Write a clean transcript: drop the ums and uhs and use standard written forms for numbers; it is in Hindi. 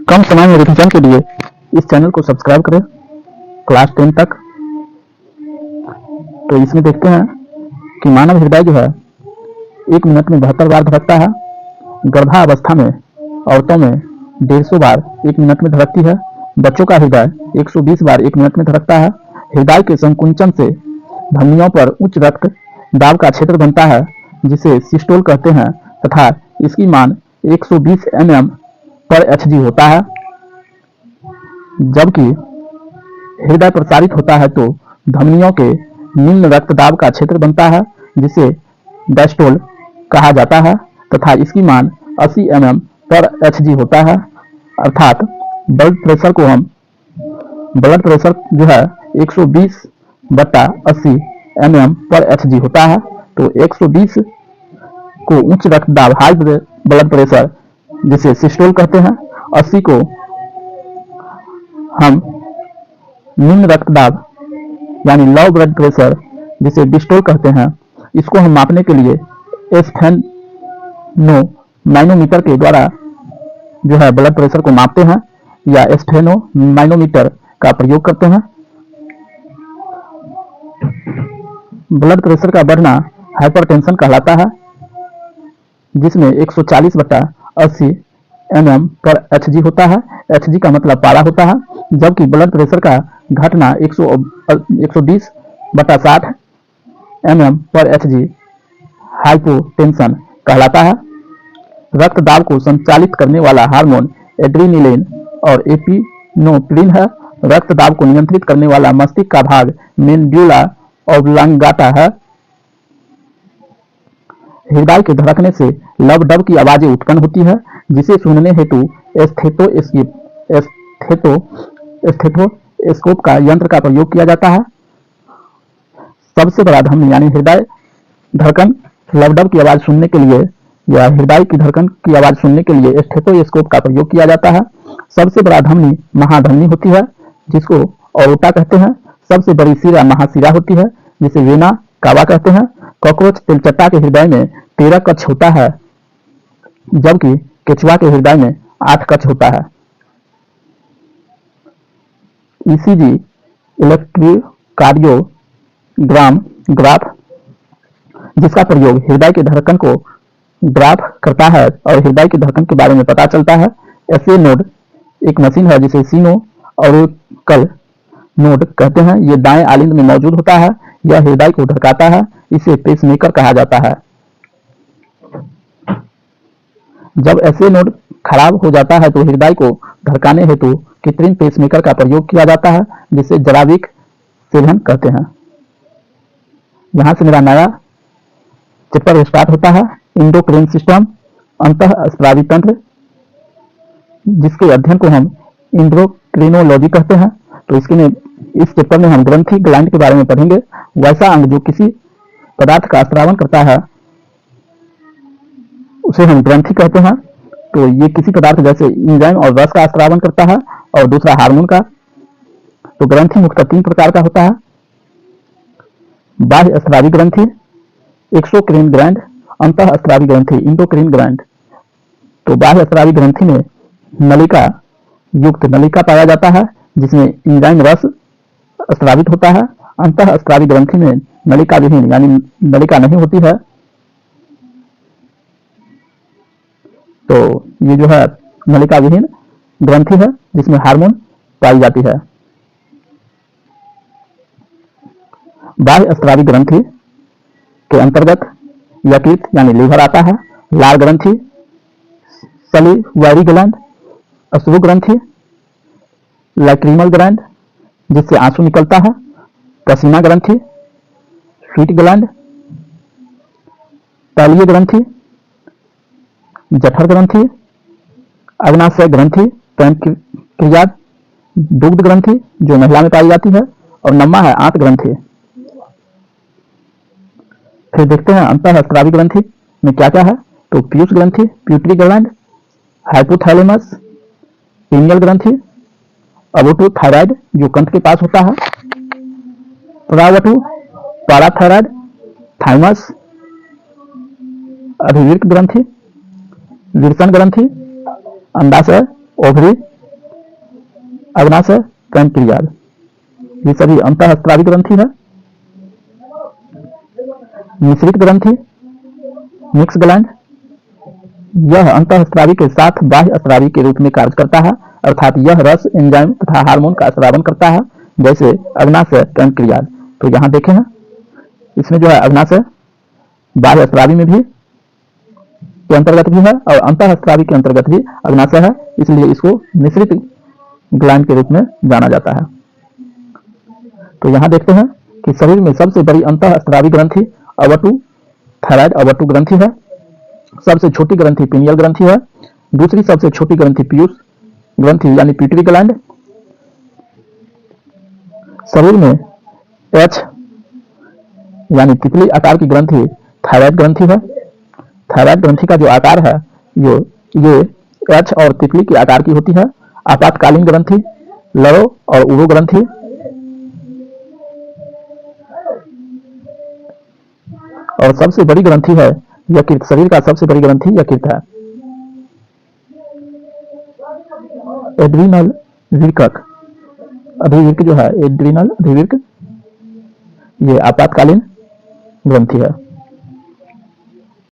कम समय में रिवीजन के लिए इस चैनल को सब्सक्राइब करें क्लास 10 तक। तो इसमें देखते हैं कि मानव हृदय जो है 1 मिनट में 72 बार धड़कता है। गर्भावस्था में औरतों में 150 बार 1 मिनट में धड़कती है। बच्चों का हृदय 120 बार 1 मिनट में धड़कता है। हृदय के संकुंचन से धमनियों पर उच्च रक्त दाब का क्षेत्र बनता है जिसे सिस्टोल कहते हैं तथा इसकी मान 120 mm पर HG होता है। जबकि हृदय प्रसारित होता है तो धमनियों के निम्न रक्तदाब का क्षेत्र बनता है जिसे डायस्टोल कहा जाता है तथा इसकी मान 80 mm पर HG होता है। अर्थात ब्लड प्रेशर जो है 120/80 mm पर HG होता है। तो 120 को उच्च रक्तदाब हाई ब्लड प्रेशर जिसे सिस्टोल कहते हैं, 80 को हम निम्न रक्तदाब यानी लो ब्लड प्रेशर जिसे डिस्टोल कहते हैं। इसको हम मापने के लिए स्टेनो मैनोमीटर के द्वारा जो है ब्लड प्रेशर को मापते हैं या स्टेनो मैनोमीटर का प्रयोग करते हैं। ब्लड प्रेशर का बढ़ना हाइपरटेंशन कहलाता है जिसमें 140/80 mm पर HG होता है। HG का मतलब पारा होता है। जबकि ब्लड प्रेशर का घटना 120/60 mm पर HG हाइपोटेंशन कहलाता है। रक्तदाब को संचालित करने वाला हार्मोन एड्रेनलिन और एपिनेफ्रिन है। रक्तदाब को नियंत्रित करने वाला मस्तिष्क का भाग मेडुला ऑब्लांगाटा है। हृदय के धड़कने से लब डब की आवाजें उत्पन्न होती है जिसे सुनने हेतु स्टेथोस्कोप का यंत्र का प्रयोग किया जाता है। सबसे बड़ा धमनी यानी हृदय धड़कन लब डब की आवाज सुनने के लिए या हृदय की धड़कन की आवाज सुनने के लिए स्टेथोस्कोप का प्रयोग किया जाता है। सबसे बड़ा धमनी महाधमनी होती है जिसको ओरोटा कहते हैं। सबसे बड़ी सिरा महासिरा होती है जिसे वेना कावा कहते हैं। कॉकरोच तिलचट्टा के हृदय में 13 कक्ष होता है जबकि केचुआ के हृदय में 8 कक्ष होता है। ECG इलेक्ट्रोकार्डियोग्राम ग्राफ जिसका प्रयोग हृदय के धड़कन को ग्राफ करता है और हृदय की धड़कन के बारे में पता चलता है। SA नोड एक मशीन है जिसे सीनो ऑरिकल नोड कहते हैं। ये दाएं आलिंद में मौजूद होता है। यह हृदय को धड़काता है। इसे पेसमेकर कहा जाता है। जब SA नोड खराब हो जाता है तो हृदय को धड़काने हेतु कृत्रिम पेसमेकर का प्रयोग किया जाता है जिसे जराविक सेवन कहते हैं। यहां से मेरा नया चैप्टर स्टार्ट होता है इंडोक्राइन सिस्टम अंतःस्रावी तंत्र जिसके अध्ययन को हम इंडोक्रिनोलॉजी कहते हैं। तो इस चैप्टर में हम ग्रंथि ग्लैंड के बारे में पढ़ेंगे। वैसा अंग जो किसी पदार्थ का स्रावन करता है उसे हम ग्रंथि कहते हैं। तो ये किसी पदार्थ जैसे एंजाइम और रस का स्रावन करता है और दूसरा हार्मोन का। तो ग्रंथि मुख्यतः 3 प्रकार का होता है। बाह्य स्रावी ग्रंथि, एक्सोक्राइन ग्लैंड, अंतःस्रावी ग्रंथि इंडोक्राइन ग्लैंड। तो बाह्य स्रावी ग्रंथि में नलिका युक्त नलिका पाया जाता है जिसमें एंजाइम रस स्रावित होता है। अंतःस्रावी ग्रंथि में नलिका विहीन यानी नलिका नहीं होती है। तो ये जो है नलिका विहीन ग्रंथि है जिसमें हार्मोन पाई जाती है। बाह्य स्रावी ग्रंथि के अंतर्गत यकृत यानी लीवर आता है। लाल ग्रंथि, सलिवरी ग्लैंड, अश्रु ग्रंथि, लैक्रिमल ग्लैंड जिससे आंसू निकलता है, पसीना ग्रंथि, स्वीट ग्लैंड, तैलीय ग्रंथि, जठर ग्रंथि, अग्नाशय ग्रंथि, पैंक्रियाज, दुग्ध ग्रंथि जो महिला में पाई जाती है और नम्मा है आंत ग्रंथि। फिर देखते हैं अंतःस्रावी ग्रंथि में क्या क्या है। तो पीयूष ग्रंथि, प्यूटरी ग्लैंड, हाइपोथैलेमस, पीनियल ग्रंथि, अबोटू थायराइड जो कंठ के पास होता है, प्रावटू पाराथायराइड, थाइमस, अभिवृक्क ग्रंथि, विरसन ग्रंथि, अंडाशय, ओवरी, अग्नाशय, पैंक्रियाज, ये सभी अंतःस्रावी ग्रंथि है। मिश्रित ग्रंथि, मिक्स ग्लैंड, यह अंतःस्रावी के साथ बाह्य स्रावी के रूप में कार्य करता है, अर्थात यह रस, एंजाइम तथा हार्मोन का स्रावन करता है, जैसे अग्नाशय, पैंक्रियाज। तो यहाँ देखें ना, इसमें जो है अग्नाशय बाह्य स्रावी में भी के अंतर्गत भी है और अंतःस्रावी के अंतर्गत भी अग्नाशय है, इसलिए इसको मिश्रित ग्लैंड के रूप में जाना जाता है। तो यहाँ देखते हैं कि शरीर में सबसे बड़ी अंतःस्रावी ग्रंथि अवटु थायराइड अवटु ग्रंथि है। सबसे छोटी ग्रंथि पीनियल ग्रंथि है। दूसरी सबसे छोटी ग्रंथि पीयूष ग्रंथि यानी पिट्यूटरी ग्लैंड। शरीर में एच यानी तितली आकार की ग्रंथि थायराइड ग्रंथि है। थायराइड ग्रंथि का जो आकार है ये एच और तितली के आकार की होती है। आपातकालीन ग्रंथि लड़ो और उरो ग्रंथि, और सबसे बड़ी ग्रंथि है यकृत। शरीर का सबसे बड़ी ग्रंथि यकृत है। एड्रीनल वृक्क, अभिवृक्क जो है एड्रीनल अभिवृक्क, ये आपातकालीन ग्रंथि है।